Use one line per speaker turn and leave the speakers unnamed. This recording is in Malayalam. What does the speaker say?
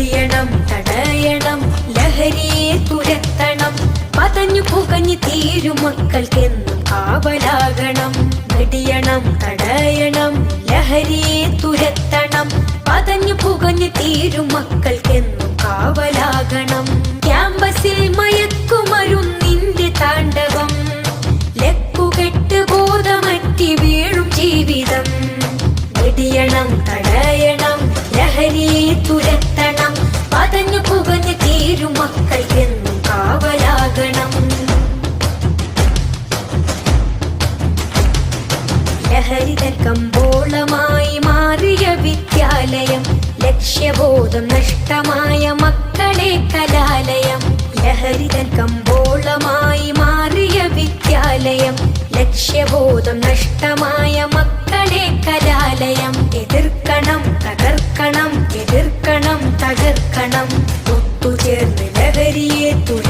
വെടിയണം തടയണം ലഹരിയെ തുരത്തണം പതഞ്ഞു പുകഞ്ഞു തീരും മക്കൾക്കെന്നും കാവലാകണം വെടിയണം തടയണം ലഹരിയെ തുരത്തണം പതഞ്ഞു പുകഞ്ഞു തീരും മക്കൾക്കെന്നും കാവലാകണം ക്യാമ്പസിൽ മയക്കുമരുന്നിന്റെ താണ്ഡവം ലക്കുകെട്ട് ബോധമറ്റി വീഴും ജീവിതം വെടിയണം തടയണം ലഹരിയെ തുരത്തണം പതഞ്ഞു പുകഞ്ഞു തീരും മക്കൾക്കെന്നും കാവലാകണം ലഹരിതൻ കമ്പോളമായി മാറിയ വിദ്യാലയം ലക്ഷ്യബോധം നഷ്ടമായ മക്കളെ കലാലയം ലഹരിതൻ കമ്പോളമായി മാറിയ വിദ്യാലയം ലക്ഷ്യബോധം നഷ്ടമായ മക്കളെ കലാലയം എതിർക്കണം തകർക്കണം എതിർക്കണം തകർക്കണം ഒത്തുചേർന്ന് ലഹരിയെ തുര